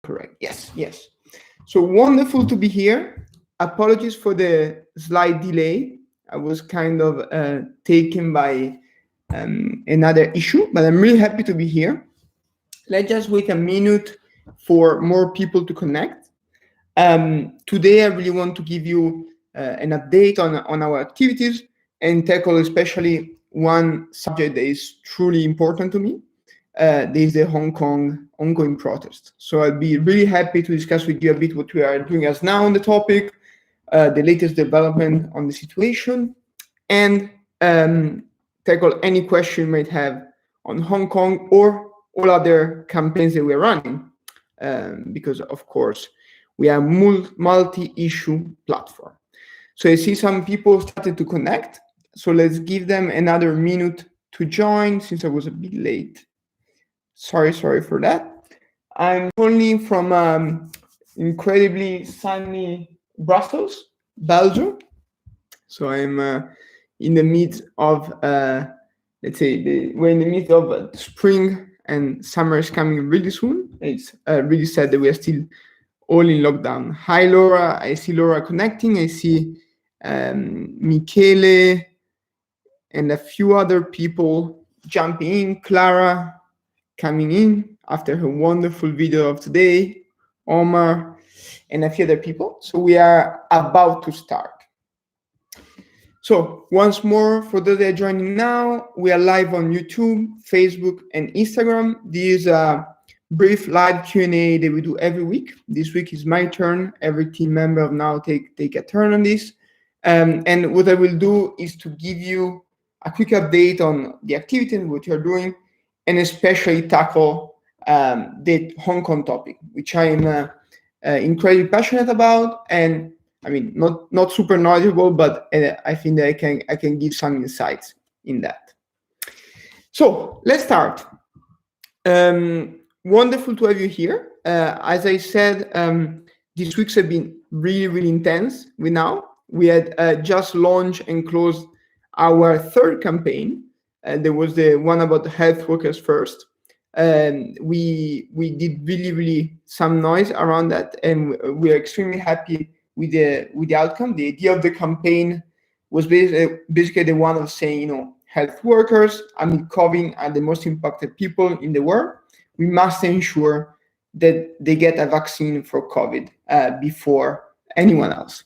Correct. Yes, yes. So wonderful to be here. Apologies for the slight delay. I was kind of taken by another issue, but I'm really happy to be here. Let's just wait a minute for more people to connect. Today, I really want to give you an update on our activities and tackle especially one subject that is truly important to me. This is the Hong Kong ongoing protest. So I'll be really happy to discuss with you a bit what we are doing as now on the topic, the latest development on the situation, and tackle any question you might have on Hong Kong or all other campaigns that we're running, because of course we are multi-issue platform. So I see some people started to connect. So let's give them another minute to join since I was a bit late. Sorry for that. I'm calling from incredibly sunny Brussels, Belgium. So I'm in the midst of, let's say, we're in the midst of spring and summer is coming really soon. It's really sad that we are still all in lockdown. Hi, Laura. I see Laura connecting. I see Michele and a few other people jumping in. Clara coming in after her wonderful video of today. Omar and a few other people. So we are about to start. So once more, for those that are joining now, we are live on YouTube, Facebook, and Instagram. This is a brief live Q&A that we do every week. This week is my turn. Every team member of now take a turn on this. And what I will do is to give you a quick update on the activity and what you're doing, and especially tackle the Hong Kong topic, which I am incredibly passionate about. And I mean, not super knowledgeable, but I think that I can give some insights in that. So let's start. Wonderful to have you here. As I said, these weeks have been really intense. We had just launched and closed our third campaign. There was the one about the health workers first. We did really some noise around that, and we are extremely happy with the outcome. The idea of the campaign was basically the one of saying, health workers amid COVID are the most impacted people in the world. We must ensure that they get a vaccine for COVID before anyone else.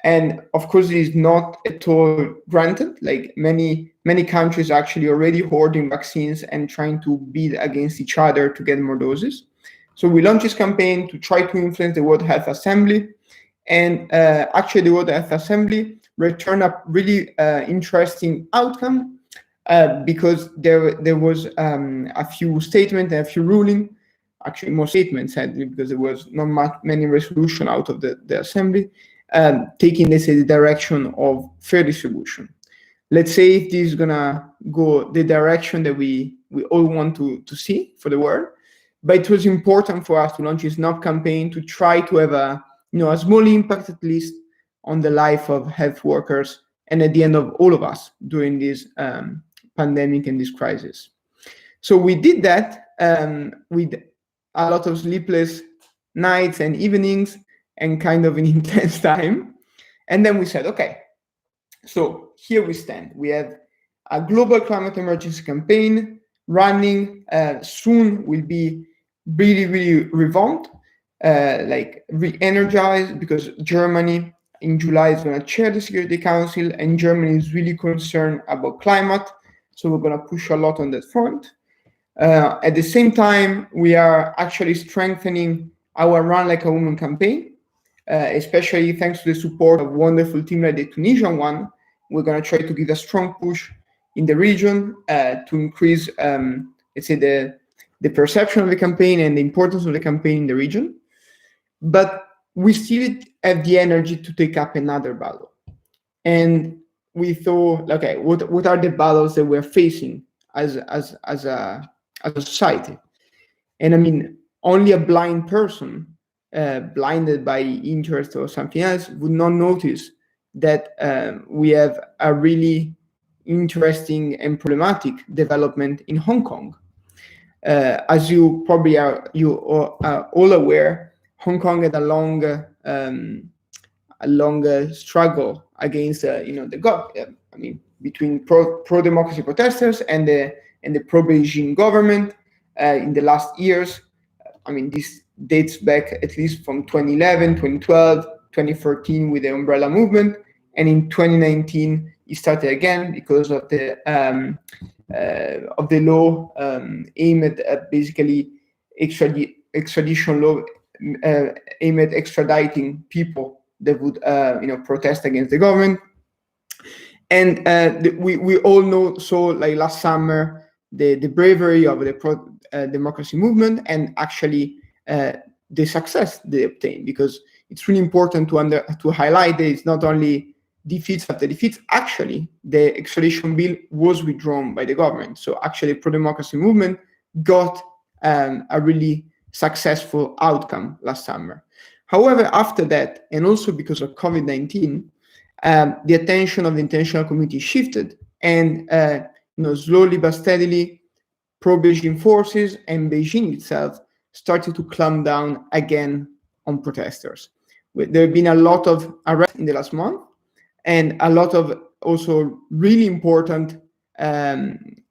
And of course, it is not at all granted. Like many countries are actually already hoarding vaccines and trying to bid against each other to get more doses. So we launched this campaign to try to influence the World Health Assembly. And actually, the World Health Assembly returned a really interesting outcome because there was a few statements and a few rulings, actually more statements sadly, because there was not many resolution out of the Assembly, taking, let's say, the direction of fair distribution. Let's say if this is gonna go the direction that we all want to see for the world. But it was important for us to launch this NOP campaign to try to have a small impact at least on the life of health workers and at the end of all of us during this pandemic and this crisis. So we did that with a lot of sleepless nights and evenings and kind of an intense time. And then we said, okay, so here we stand. We have a global climate emergency campaign running, soon will be really revamped, like re-energized, because Germany in July is going to chair the Security Council, and Germany is really concerned about climate. So we're going to push a lot on that front. At the same time, we are actually strengthening our Run Like a Woman campaign, especially thanks to the support of wonderful team like the Tunisian one. We're going to try to give a strong push in the region to increase, let's say, the perception of the campaign and the importance of the campaign in the region. But we still have the energy to take up another battle. And we thought, okay, what are the battles that we're facing as a society? And I mean, only a blind person, blinded by interest or something else, would not notice that we have a really interesting and problematic development in Hong Kong. As you probably are all aware, Hong Kong had a long struggle against the between pro democracy protesters and the pro Beijing government in the last years. This dates back at least from 2011, 2012, 2013 with the umbrella movement, and in 2019 it started again because of the law aimed at basically extradition law aimed at extraditing people that would protest against the government. And we all know, so like last summer, the bravery of the pro democracy movement, and actually the success they obtained, because it's really important to highlight that it's not only defeats after defeats. Actually, the extradition bill was withdrawn by the government. So actually, the pro-democracy movement got a really successful outcome last summer. However, after that, and also because of COVID-19, the attention of the international community shifted, and slowly but steadily, pro-Beijing forces and Beijing itself started to clamp down again on protesters. There have been a lot of arrests in the last month, and a lot of also really important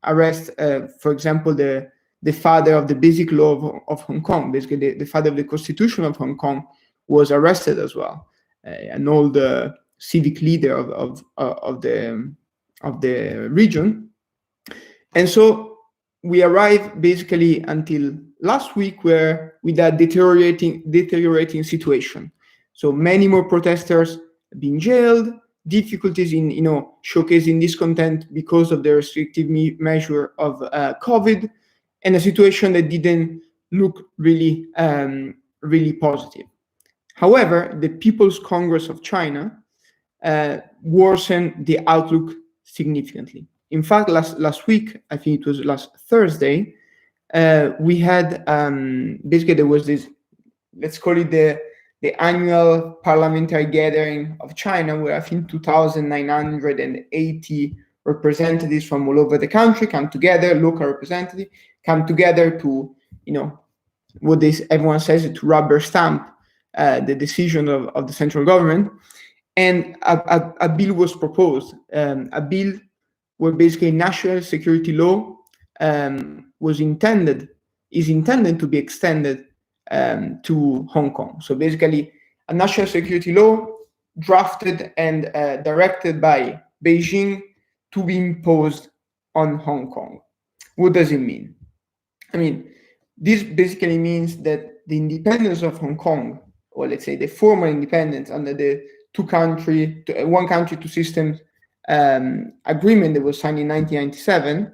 arrests. For example, the father of the basic law of Hong Kong, basically the father of the constitution of Hong Kong, was arrested as well, an old civic leader of the region. And so we arrived basically until last week, where with a deteriorating situation. So many more protesters being jailed, difficulties in showcasing discontent because of the restrictive measure of COVID, and a situation that didn't look really positive. However, the People's Congress of China worsened the outlook significantly. In fact, last week, I think it was last Thursday, we had basically there was this, let's call it the annual parliamentary gathering of China, where I think 2,980 representatives from all over the country come together, local representatives come together to, what everyone says, to rubber stamp the decision of the central government. And a bill was proposed, a bill where basically national security law is intended to be extended to Hong Kong. So basically, a national security law drafted and directed by Beijing to be imposed on Hong Kong. What does it mean? This basically means that the independence of Hong Kong, or let's say the former independence under the one country, two systems agreement that was signed in 1997,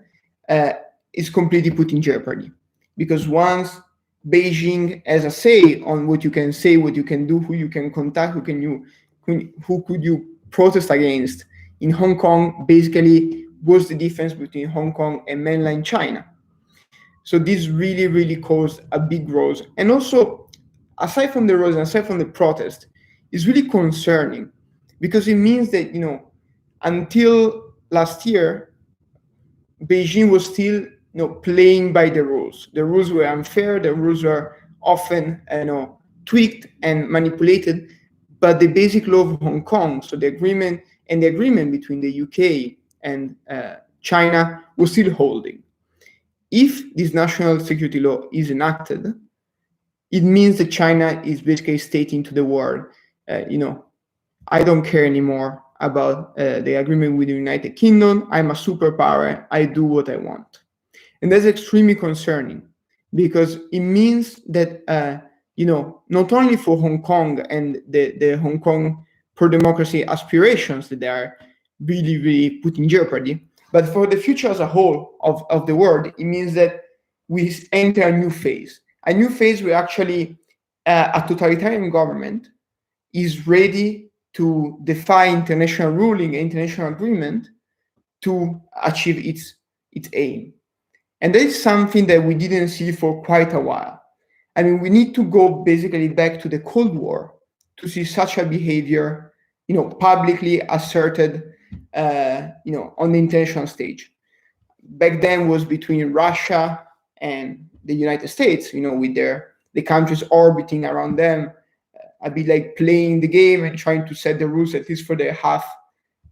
is completely put in jeopardy. Because once Beijing has a say on what you can say, what you can do, who you can contact, who could you protest against in Hong Kong, basically was the difference between Hong Kong and mainland China. So this really, really caused a big rise. And also, aside from the rise and aside from the protest, it's really concerning, because it means that, until last year, Beijing was still playing by the rules. The rules were unfair, the rules were often tweaked and manipulated, but the basic law of Hong Kong, so the agreement between the UK and China, was still holding. If this national security law is enacted, it means that China is basically stating to the world, I don't care anymore about the agreement with the United Kingdom. I'm a superpower. I do what I want. And that's extremely concerning, because it means that, not only for Hong Kong and the Hong Kong pro-democracy aspirations that they are really, really put in jeopardy, but for the future as a whole of the world, it means that we enter a new phase where actually a totalitarian government is ready to defy international ruling, international agreement, to achieve its aim. And that is something that we didn't see for quite a while. We need to go basically back to the Cold War to see such a behavior, publicly asserted, on the international stage. Back then was between Russia and the United States, with the countries orbiting around them, I'd be like playing the game and trying to set the rules, at least for the half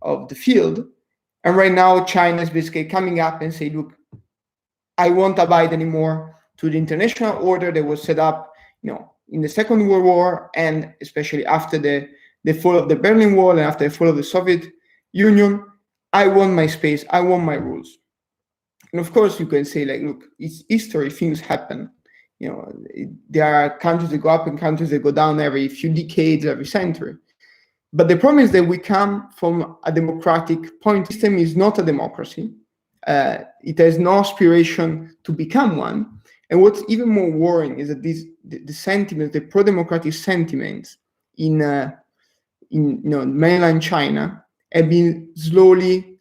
of the field. And right now, China is basically coming up and say, look, I won't abide anymore to the international order that was set up, in the Second World War, and especially after the fall of the Berlin Wall and after the fall of the Soviet Union. I want my space. I want my rules. And of course, you can say, like, look, it's history. Things happen. There are countries that go up and countries that go down every few decades, every century. But the problem is that we come from a democratic point. The system is not a democracy. It has no aspiration to become one. And what's even more worrying is that the sentiment, the pro-democratic sentiments in mainland China have been slowly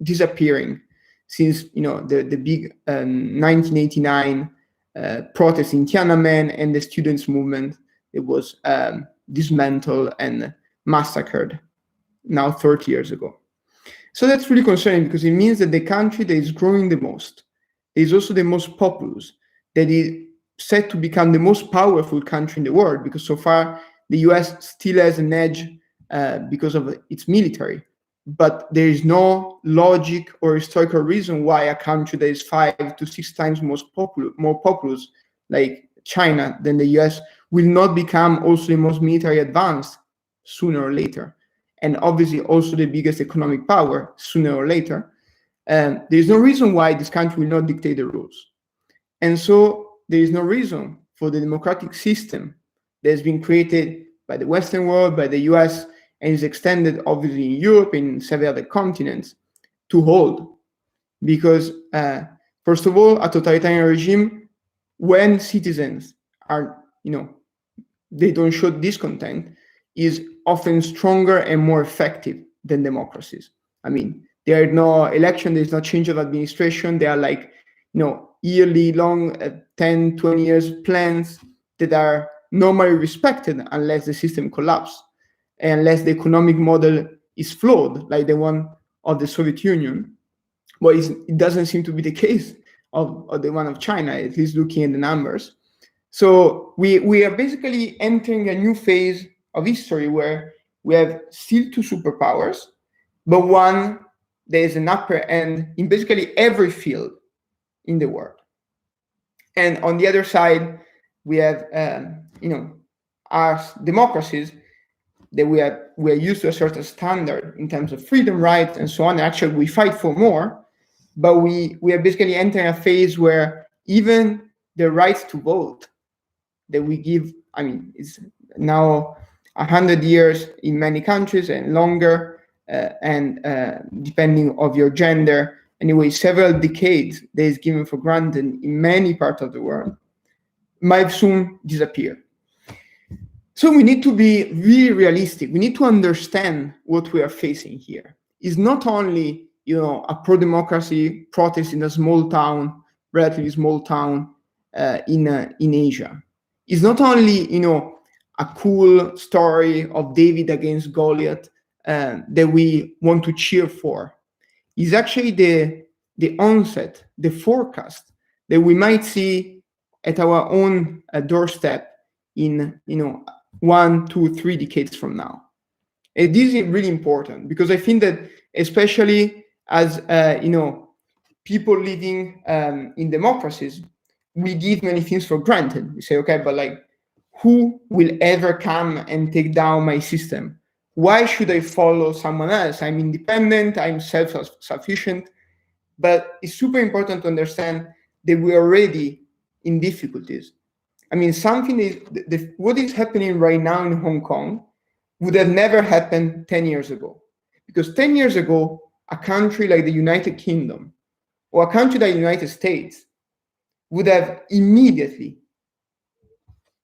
disappearing since the big 1989 protest in Tiananmen and the students' movement. It was dismantled and massacred now 30 years ago. So that's really concerning, because it means that the country that is growing the most is also the most populous, that is set to become the most powerful country in the world, because so far the US still has an edge because of its military. But there is no logic or historical reason why a country that is 5 to 6 times more populous, like China, than the US, will not become also the most military advanced sooner or later, and obviously also the biggest economic power sooner or later. There is no reason why this country will not dictate the rules. And so there is no reason for the democratic system that has been created by the Western world, by the US, and is extended obviously in Europe and in several other continents, to hold. Because first of all, a totalitarian regime, when citizens are, they don't show discontent, is often stronger and more effective than democracies. I mean, there are no election, there's no change of administration. There are like, yearly long 10, 20 years plans that are normally respected unless the system collapses, unless the economic model is flawed, like the one of the Soviet Union. But it doesn't seem to be the case of the one of China, at least looking at the numbers. So we are basically entering a new phase of history where we have still 2 superpowers, but one there is an upper end in basically every field in the world. And on the other side, we have our democracies that we are used to a certain standard in terms of freedom, rights, and so on. Actually, we fight for more, but we are basically entering a phase where even the right to vote that we give, it's now 100 years in many countries and longer, and depending of your gender, anyway, several decades that is given for granted in many parts of the world, might soon disappear. So we need to be really realistic. We need to understand what we are facing here. It's not only, a pro-democracy protest in a small town, relatively small town in Asia. It's not only, a cool story of David against Goliath that we want to cheer for. It's actually the onset, the forecast that we might see at our own doorstep in, 1, 2, 3 decades from now. And this is really important, because I think that especially as people living in democracies, we give many things for granted. We say, okay, but like, who will ever come and take down my system? Why should I follow someone else? I'm independent, I'm self-sufficient. But it's super important to understand that we're already in difficulties. Something is, what is happening right now in Hong Kong would have never happened 10 years ago. Because 10 years ago, a country like the United Kingdom or a country like the United States would have immediately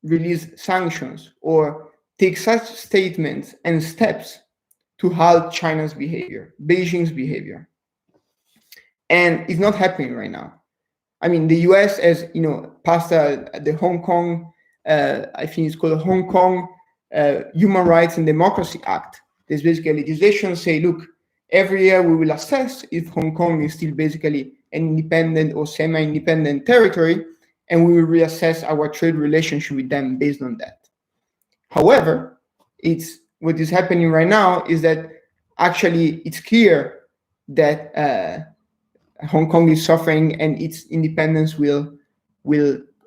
released sanctions or take such statements and steps to halt China's behavior, Beijing's behavior. And it's not happening right now. The US has, passed the Hong Kong, I think it's called the Hong Kong Human Rights and Democracy Act. There's basically legislation say, look, every year we will assess if Hong Kong is still basically an independent or semi-independent territory, and we will reassess our trade relationship with them based on that. However, what is happening right now is that actually it's clear that Hong Kong is suffering and its independence will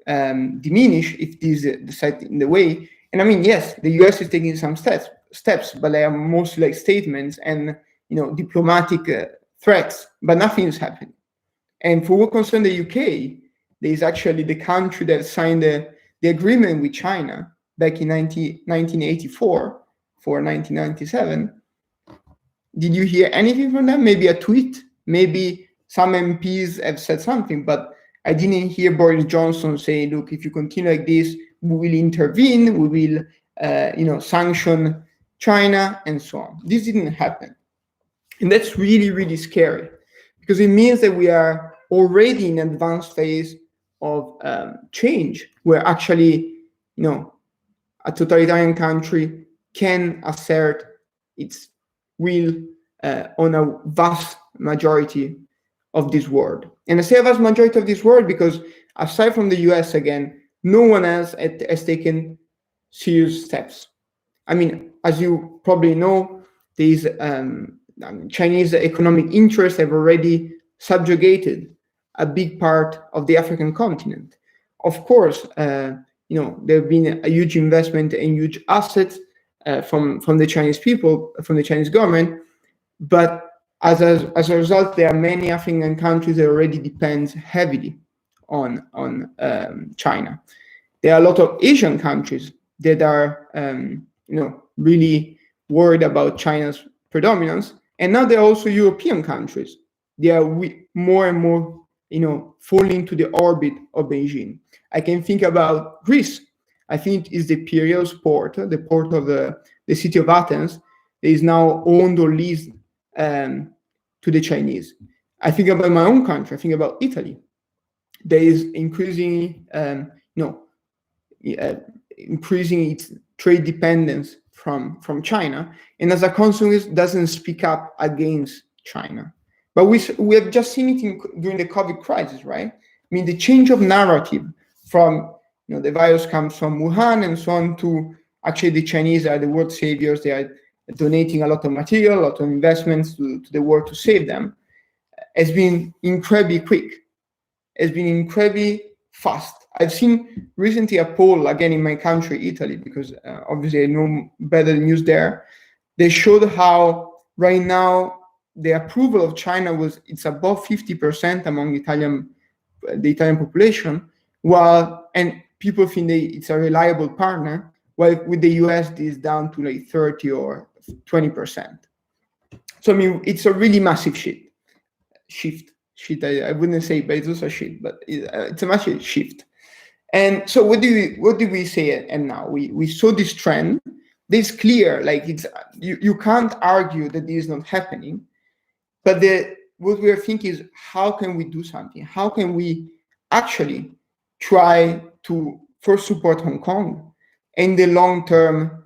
diminish if this decides in the way. And I mean, yes, the US is taking some steps, but they are mostly like statements and diplomatic threats, but nothing is happening. And for what concerns the UK, there is actually the country that signed the agreement with China back in 1984 for 1997. Did you hear anything from them? Maybe a tweet, maybe some MPs have said something, but I didn't hear Boris Johnson say, look, if you continue like this, we will intervene, we will sanction China and so on. This didn't happen. And that's really, really scary because it means that we are already in an advanced phase of change where actually, a totalitarian country can assert its will on a vast majority of this world. And I say a vast majority of this world because aside from the US, again, no one else has taken serious steps. I mean, as you probably know, these Chinese economic interests have already subjugated a big part of the African continent. Of course, there have been a huge investment and huge assets from the Chinese people, from the Chinese government, but as a result, there are many African countries that already depend heavily on China. There are a lot of Asian countries that are really worried about China's predominance, and now there are also European countries. They are more and more falling into the orbit of Beijing. I can think about Greece. I think it is the Piraeus port, the port of the city of Athens, that is now owned or leased to the Chinese. I think about my own country. I think about Italy. There is increasing its trade dependence from China, and as a consequence, doesn't speak up against China. But we have just seen it during the COVID crisis, right? I mean, the change of narrative from the virus comes from Wuhan and so on to actually the Chinese are the world saviors. They are donating a lot of material, a lot of investments to the world to save them, has been incredibly quick, has been incredibly fast. I've seen recently a poll, again in my country, Italy, because obviously I know better the news there. They showed how right now the approval of China it's above 50% among the Italian population, and people think it's a reliable partner, while with the US this is down to like 30 or 20%. So I mean, it's a really massive shift. I wouldn't say, but it's also a shift. But it's a massive shift. And so what do we say? And now we saw this trend. It's clear, like you can't argue that this is not happening. But what we are thinking is, how can we do something? How can we actually try to first support Hong Kong, and in the long term,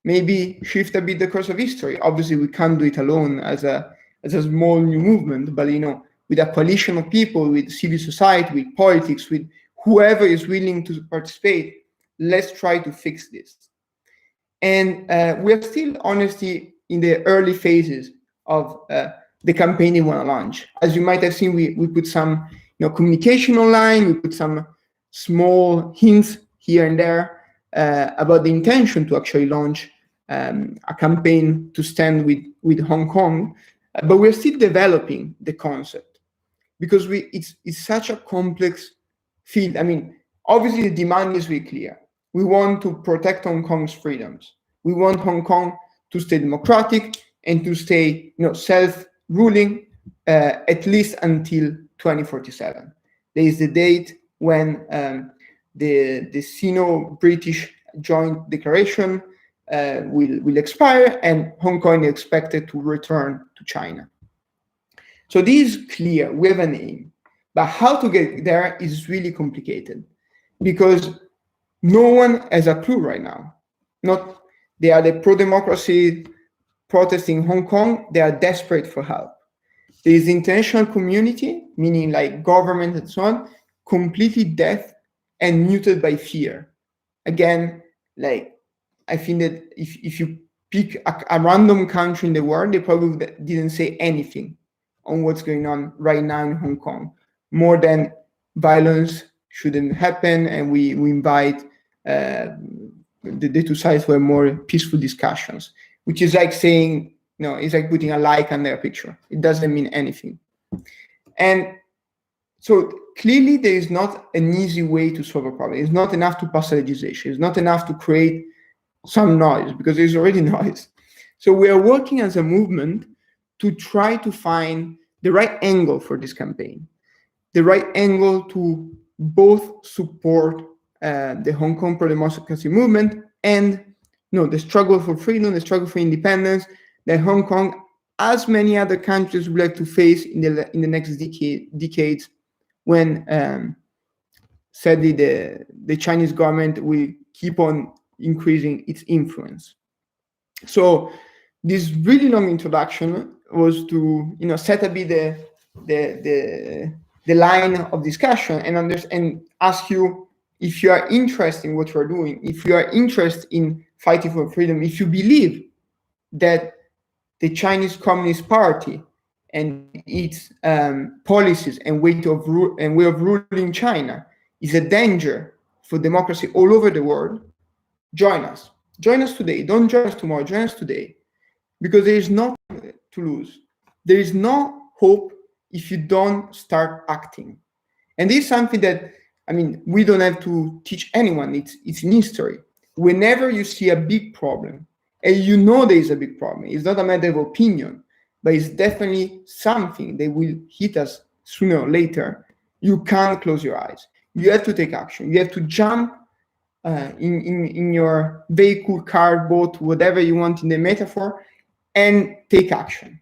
maybe shift a bit the course of history? Obviously, we can't do it alone as a small new movement, but with a coalition of people, with civil society, with politics, with whoever is willing to participate, let's try to fix this. And we are still, honestly, in the early phases of the campaign we want to launch. As you might have seen, we put some communication online, we put some small hints here and there about the intention to actually launch a campaign to stand with Hong Kong, but we're still developing the concept because it's such a complex field. I mean, obviously the demand is very clear. We want to protect Hong Kong's freedoms. We want Hong Kong to stay democratic and to stay self-ruling at least until 2047. There is the date when the Sino-British Joint Declaration will expire, and Hong Kong is expected to return to China. So this is clear. We have an aim, but how to get there is really complicated because no one has a clue right now. They are the pro-democracy protests in Hong Kong. They are desperate for help. There is the international community, meaning like government and so on, completely deaf and muted by fear. Again, like I think that if you pick a random country in the world, they probably didn't say anything on what's going on right now in Hong Kong, more than violence shouldn't happen, and we invite the two sides for more peaceful discussions, which is like saying, it's like putting a like on their picture. It doesn't mean anything. And so clearly there is not an easy way to solve a problem. It's not enough to pass legislation. It's not enough to create some noise, because there's already noise. So we are working as a movement to try to find the right angle for this campaign, the right angle to both support the Hong Kong pro-democracy movement and the struggle for freedom, the struggle for independence that Hong Kong, as many other countries, will have to face in the next decades, when sadly the Chinese government will keep on increasing its influence. So this really long introduction was to set a bit the line of discussion and ask you if you are interested in what you are doing, if you are interested in fighting for freedom, if you believe that the Chinese Communist Party and its policies and way of ruling China is a danger for democracy all over the world. Join us. Join us today. Don't join us tomorrow. Join us today, because there is nothing to lose. There is no hope if you don't start acting. And this is something that, we don't have to teach anyone. It's in history. Whenever you see a big problem, and there is a big problem, it's not a matter of opinion, but it's definitely something that will hit us sooner or later, you can't close your eyes. You have to take action. You have to jump in your vehicle, car, boat, whatever you want in the metaphor, and take action.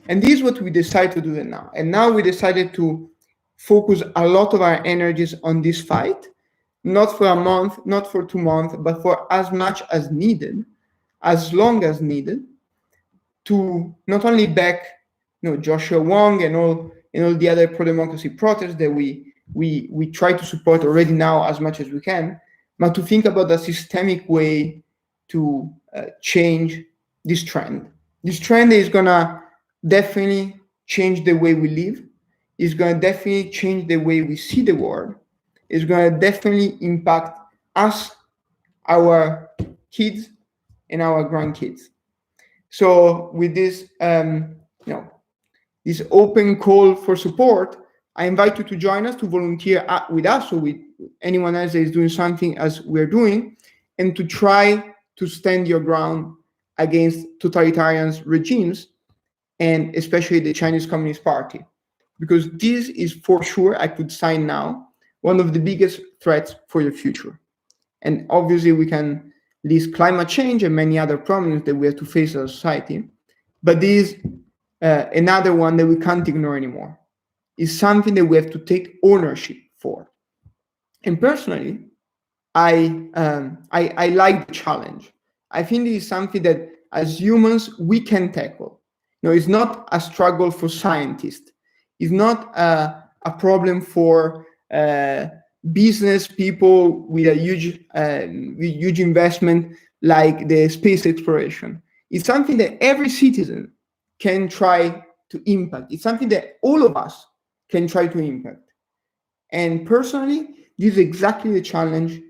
And this is what we decided to do now. And now we decided to focus a lot of our energies on this fight, not for a month, not for 2 months, but for as much as needed, as long as needed, to not only back Joshua Wong and all the other pro-democracy protests that we try to support already now as much as we can, but to think about a systemic way to change this trend. This trend is gonna definitely change the way we live. It's gonna definitely change the way we see the world. It's gonna definitely impact us, our kids, and our grandkids. So with this, this open call for support, I invite you to join us, to volunteer with us or with anyone else that is doing something as we're doing, and to try to stand your ground against totalitarian regimes, and especially the Chinese Communist Party. Because this is for sure, I could sign now, one of the biggest threats for the future. And obviously we can list climate change and many other problems that we have to face as a society, but this is another one that we can't ignore anymore. It's something that we have to take ownership for. And personally, I like the challenge. I think it is something that as humans we can tackle. It's not a struggle for scientists. It's not a problem for business people with a huge investment like the space exploration. It's something that every citizen can try to impact. It's something that all of us can try to impact. And personally, this is exactly the challenge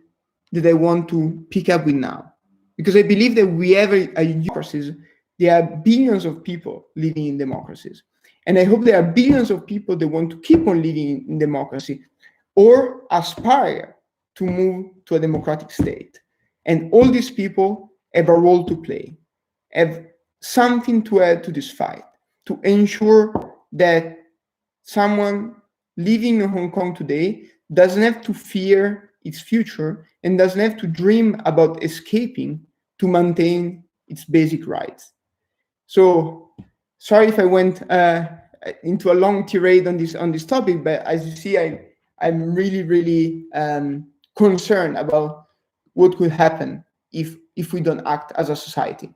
that I want to pick up with now. Because I believe that we have a democracies. There are billions of people living in democracies. And I hope there are billions of people that want to keep on living in democracy or aspire to move to a democratic state. And all these people have a role to play, have something to add to this fight, to ensure that someone living in Hong Kong today doesn't have to fear its future and doesn't have to dream about escaping to maintain its basic rights. So sorry if I went into a long tirade on this topic, but as you see, I'm really concerned about what could happen if we don't act as a society.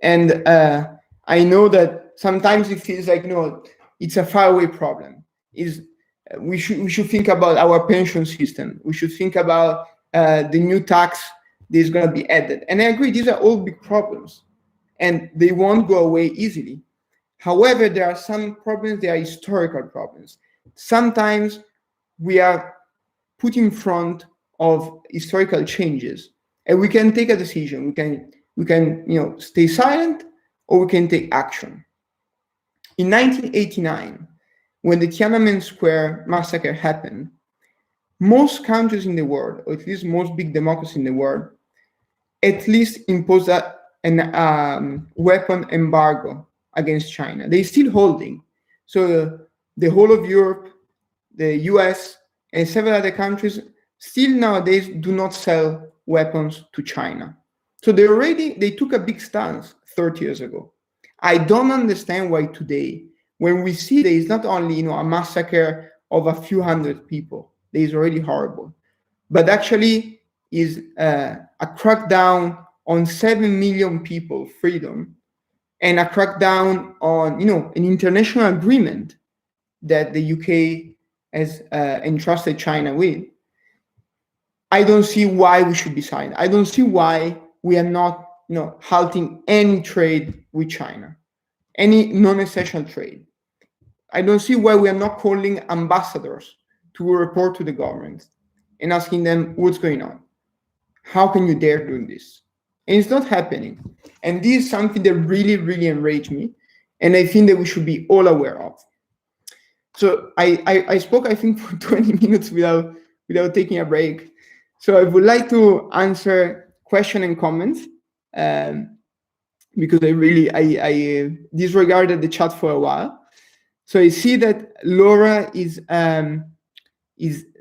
And I know that sometimes it feels like, it's a faraway problem. Is we should think about our pension system. We should think about the new tax that is going to be added. And I agree, these are all big problems, and they won't go away easily. However, there are some problems, they are historical problems. Sometimes we are put in front of historical changes, and we can take a decision. We can stay silent, or we can take action. In 1989, when the Tiananmen Square massacre happened, most countries in the world, or at least most big democracies in the world, at least imposed an weapon embargo against China. They're still holding. So the whole of Europe, the US, and several other countries still nowadays do not sell weapons to China. So they took a big stance 30 years ago. I don't understand why today, when we see there is not only a massacre of a few hundred people, that is already horrible, but actually is a crackdown on 7 million people freedom, and a crackdown on an international agreement that the UK has entrusted China with. I don't see why we should be silent. I don't see why we are not halting any trade with China, any non-essential trade. I don't see why we are not calling ambassadors to report to the government and asking them what's going on. How can you dare do this? And it's not happening. And this is something that really, really enraged me. And I think that we should be all aware of. So I spoke, I think, for 20 minutes without taking a break. So I would like to answer questions and comments, because I disregarded the chat for a while. So I see that Laura is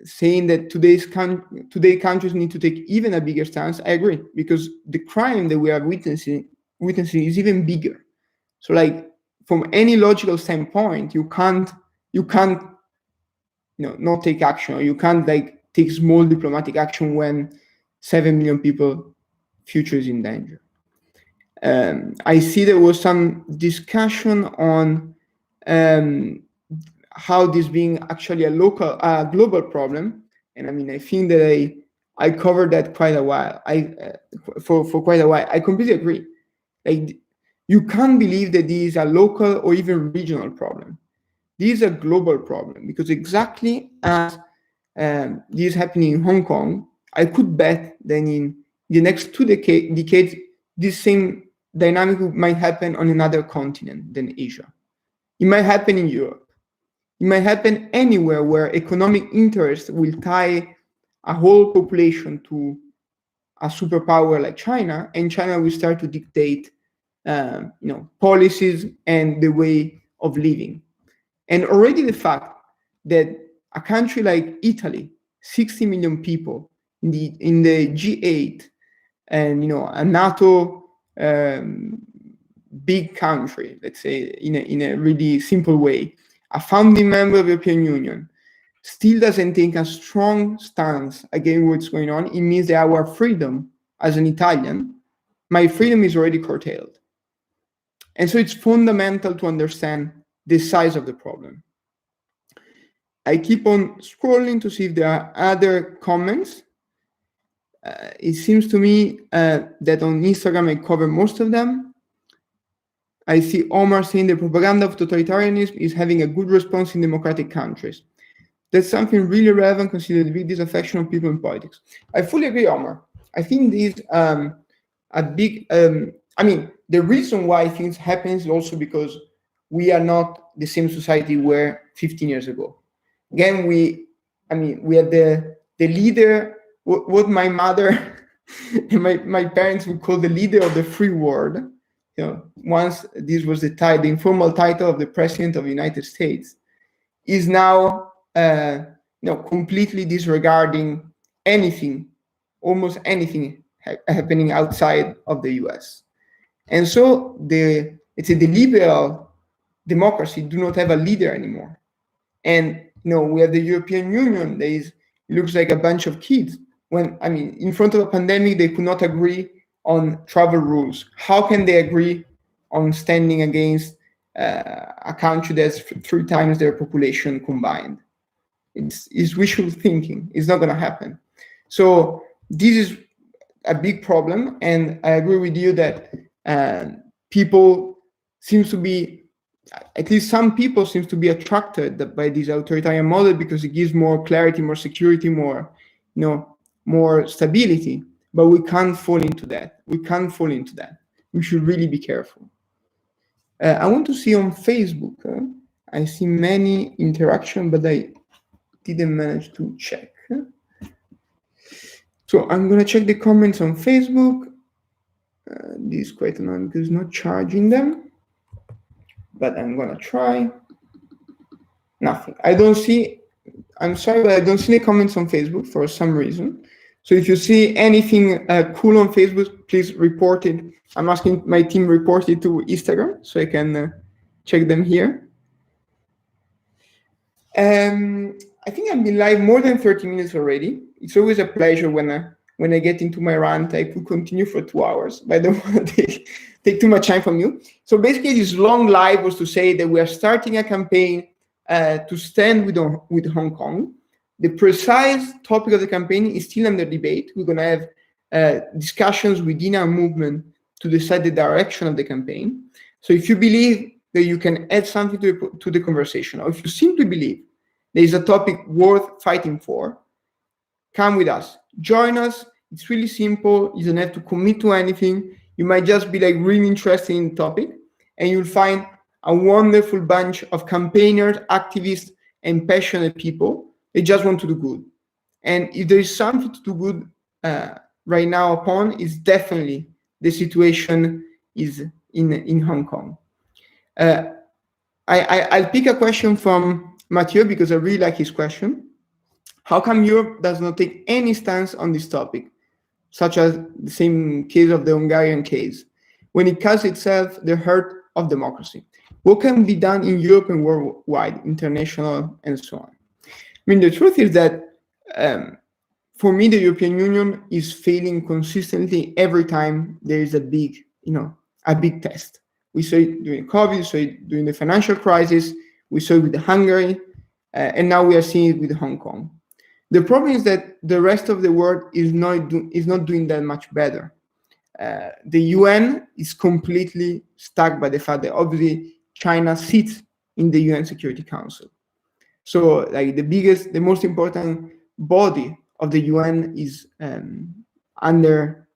saying that today countries need to take even a bigger stance. I agree, because the crime that we are witnessing is even bigger. So like from any logical standpoint, you can't not take action, or you can't take small diplomatic action when 7 million people future is in danger. I see there was some discussion on how this being actually a global problem, and I think that I covered that quite a while. For quite a while, I completely agree. Like, you can't believe that this is a local or even regional problem. This is a global problem, because exactly as this is happening in Hong Kong, I could bet that in the next 2 decades, this same dynamic might happen on another continent than Asia. It might happen in Europe. It might happen anywhere where economic interest will tie a whole population to a superpower like China, and China will start to dictate policies and the way of living. And already the fact that a country like Italy, 60 million people in the G8, and a NATO big country, let's say in a really simple way, a founding member of the European Union, still doesn't take a strong stance against what's going on, it means that our freedom as an Italian, my freedom is already curtailed. And so it's fundamental to understand the size of the problem. I keep on scrolling to see if there are other comments. It seems to me that on Instagram I cover most of them. I see Omar saying the propaganda of totalitarianism is having a good response in democratic countries. That's something really relevant considering the big disaffection of people in politics. I fully agree, Omar. I think this a big. The reason why things happen is also because we are not the same society we were 15 years ago. Again, we are the leader. What my mother and my parents would call the leader of the free world. Once this was the informal title of the president of the United States, is now completely disregarding anything, almost anything happening outside of the US. And so the liberal democracy do not have a leader anymore. And we have the European Union. It looks like a bunch of kids. In front of a pandemic, they could not agree on travel rules. How can they agree on standing against a country that's 3 times their population combined. It's wishful thinking. It's not going to happen. So this is a big problem, and I agree with you that people seems to be, at least some people seems to be attracted by this authoritarian model because it gives more clarity, more security, more, more stability. But we can't fall into that. We should really be careful. I want to see on Facebook. I see many interaction, but I didn't manage to check. So I'm gonna check the comments on Facebook. This is quite annoying because it's not charging them, but I'm gonna try. Nothing. I don't see, I'm sorry, but I don't see any comments on Facebook for some reason. So if you see anything cool on Facebook, please report it. I'm asking my team report it to Instagram so I can check them here. I think I've been live more than 30 minutes already. It's always a pleasure when I get into my rant. I could continue for 2 hours, but I don't want to take too much time from you. So basically, this long live was to say that we are starting a campaign to stand with Hong Kong. The precise topic of the campaign is still under debate. We're going to have discussions within our movement to decide the direction of the campaign. So if you believe that you can add something to the conversation, or if you simply believe there is a topic worth fighting for, come with us. Join us. It's really simple. You don't have to commit to anything. You might just be like really interested in the topic, and you'll find a wonderful bunch of campaigners, activists, and passionate people. They just want to do good. And if there is something to do good right now upon, is definitely the situation is in Hong Kong. I'll pick a question from Mathieu because I really like his question. How come Europe does not take any stance on this topic, such as the same case of the Hungarian case, when it cuts itself the heart of democracy? What can be done in Europe and worldwide, international, and so on? I mean, the truth is that for me, the European Union is failing consistently every time there is a big test. We saw it during COVID, we saw it during the financial crisis, we saw it with Hungary, and now we are seeing it with Hong Kong. The problem is that the rest of the world is not doing that much better. The UN is completely stuck by the fact that obviously China sits in the UN Security Council. So like the most important body of the UN is under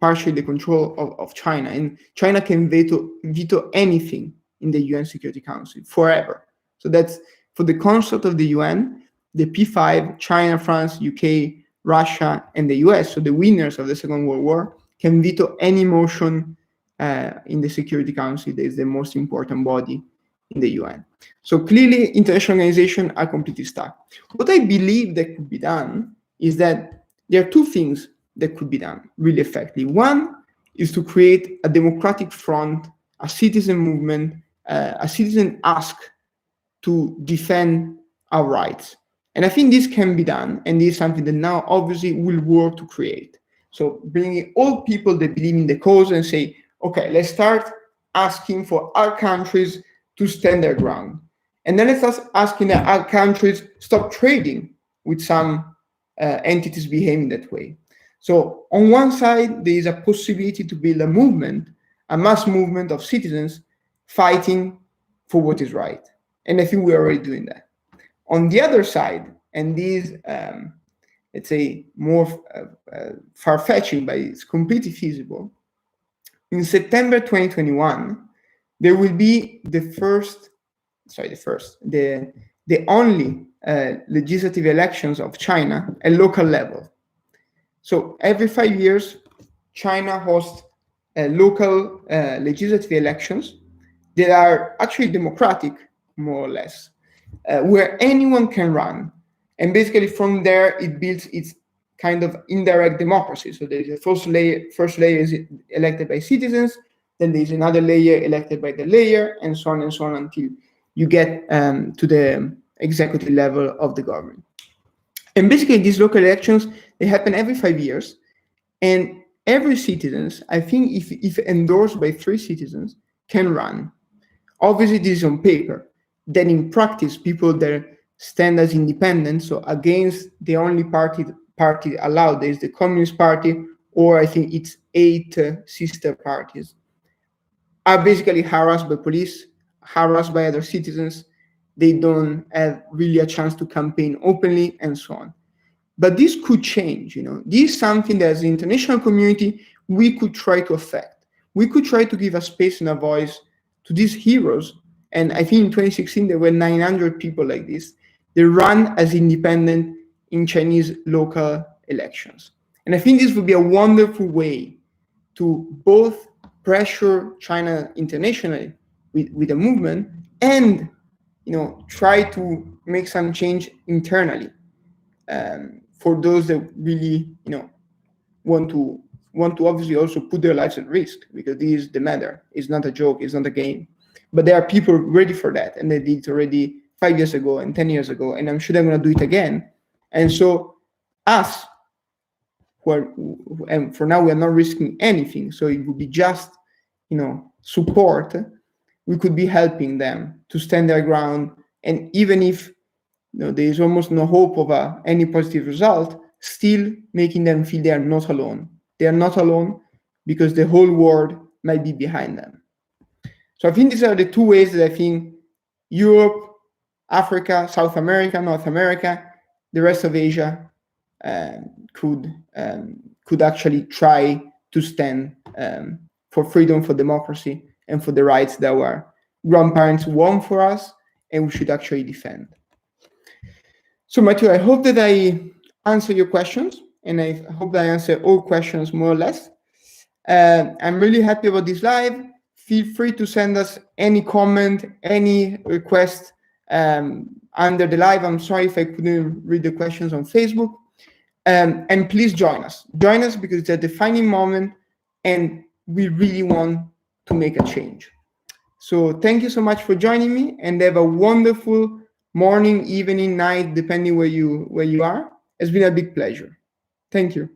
partially the control of China, and China can veto anything in the UN Security Council forever. So that's for the concept of the UN, the P5, China, France, UK, Russia, and the US, so the winners of the Second World War, can veto any motion in the Security Council that is the most important body in the UN. So clearly, international organizations are completely stuck. What I believe that could be done is that there are two things that could be done really effectively. One is to create a democratic front, a citizen movement, a citizen ask to defend our rights. And I think this can be done, and this is something that now obviously will work to create. So bringing all people that believe in the cause and say, okay, let's start asking for our countries to stand their ground. And then let's start asking that our countries stop trading with some entities behaving that way. So on one side, there is a possibility to build a movement, a mass movement of citizens fighting for what is right. And I think we're already doing that. On the other side, and this, let's say, more far-fetching, but it's completely feasible, in September 2021, there will be the only legislative elections of China at local level. So every 5 years, China hosts local legislative elections that are actually democratic, more or less, where anyone can run. And basically from there, it builds its kind of indirect democracy. So there's a first layer is elected by citizens, then there's another layer elected by the layer, and so on until you get to the executive level of the government. And basically these local elections, they happen every 5 years, and every citizen, I think if endorsed by 3 citizens, can run. Obviously, this is on paper. Then in practice, people that stand as independent, so against the only party allowed is the Communist Party, or I think it's 8 sister parties, are basically harassed by police, harassed by other citizens. They don't have really a chance to campaign openly, and so on. But this could change, This is something that as an international community, we could try to affect. We could try to give a space and a voice to these heroes. And I think in 2016, there were 900 people like this. They ran as independent in Chinese local elections. And I think this would be a wonderful way to both pressure China internationally with the movement and, try to make some change internally. For those that really, want to obviously also put their lives at risk, because this is the matter. It's not a joke. It's not a game. But there are people ready for that, and they did it already 5 years ago and 10 years ago, and I'm sure they're going to do it again. And so us, and for now we are not risking anything, so it would be just, support. We could be helping them to stand their ground, and even if there is almost no hope of any positive result, still making them feel they are not alone. They are not alone because the whole world might be behind them. So I think these are the two ways that I think Europe, Africa, South America, North America, the rest of Asia could actually try to stand for freedom, for democracy, and for the rights that our grandparents won for us, and we should actually defend. So Matthew, I hope that I answer your questions, and I hope that I answer all questions more or less. I'm really happy about this live. Feel free to send us any comment, any request under the live. I'm sorry if I couldn't read the questions on Facebook. And please join us. Join us because it's a defining moment, and we really want to make a change. So thank you so much for joining me, and have a wonderful morning, evening, night, depending where you are. It's been a big pleasure. Thank you.